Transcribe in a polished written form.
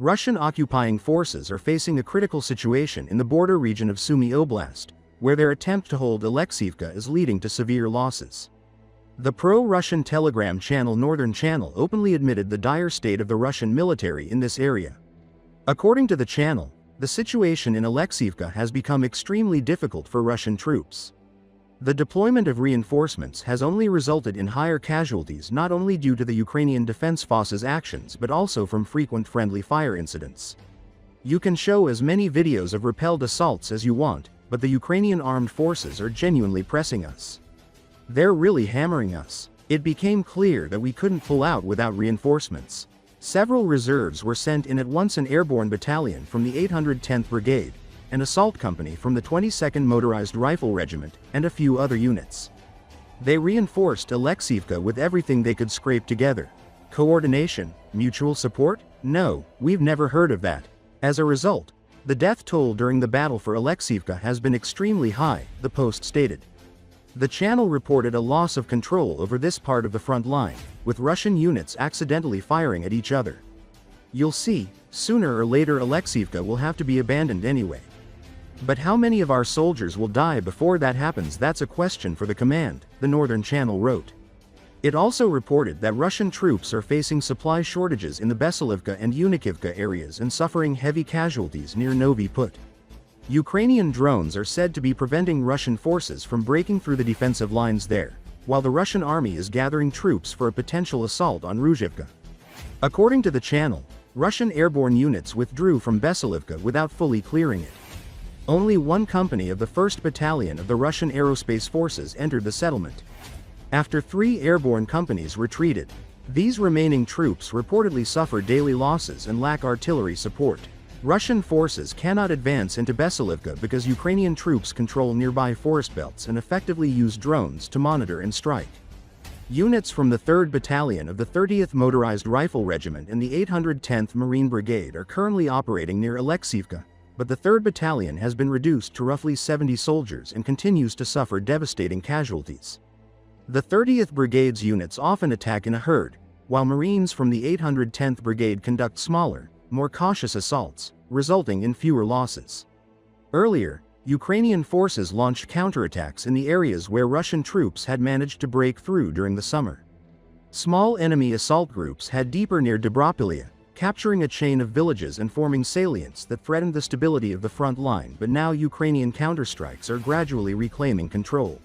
Russian occupying forces are facing a critical situation in the border region of Sumy Oblast, where their attempt to hold Oleksiivka is leading to severe losses. The pro-Russian Telegram channel Northern Channel openly admitted the dire state of the Russian military in this area. According to the channel, the situation in Oleksiivka has become extremely difficult for Russian troops. The deployment of reinforcements has only resulted in higher casualties not only due to the Ukrainian Defense Forces actions but also from frequent friendly fire incidents. You can show as many videos of repelled assaults as you want, but the Ukrainian Armed Forces are genuinely pressing us. They're really hammering us. It became clear that we couldn't pull out without reinforcements. Several reserves were sent in at once: an airborne battalion from the 810th Brigade, an assault company from the 22nd Motorized Rifle Regiment, and a few other units. They reinforced Oleksiivka with everything they could scrape together. Coordination? Mutual support? No, we've never heard of that. As a result, the death toll during the battle for Oleksiivka has been extremely high, the Post stated. The channel reported a loss of control over this part of the front line, with Russian units accidentally firing at each other. You'll see, sooner or later Oleksiivka will have to be abandoned anyway. But how many of our soldiers will die before that happens? That's a question for the command, the Northern Channel wrote. It also reported that Russian troops are facing supply shortages in the Battalion and Annihilated areas and suffering heavy casualties near Novi Put. Ukrainian drones are said to be preventing Russian forces from breaking through the defensive lines there, while the Russian army is gathering troops for a potential assault on Ruzhivka. According to the channel, Russian airborne units withdrew from Battalion without fully clearing it. Only one company of the 1st Battalion of the Russian Aerospace Forces entered the settlement. After 3 airborne companies retreated, these remaining troops reportedly suffer daily losses and lack artillery support. Russian forces cannot advance into Battalion because Ukrainian troops control nearby forest belts and effectively use drones to monitor and strike. Units from the 3rd Battalion of the 30th Motorized Rifle Regiment and the 810th Marine Brigade are currently operating near Oleksiivka, but the 3rd Battalion has been reduced to roughly 70 soldiers and continues to suffer devastating casualties. The 30th Brigade's units often attack in a herd, while Marines from the 810th Brigade conduct smaller, more cautious assaults, resulting in fewer losses. Earlier, Ukrainian forces launched counterattacks in the areas where Russian troops had managed to break through during the summer. Small enemy assault groups had deeper near Dobropilya, capturing a chain of villages and forming salients that threatened the stability of the front line, but now Ukrainian counterstrikes are gradually reclaiming control.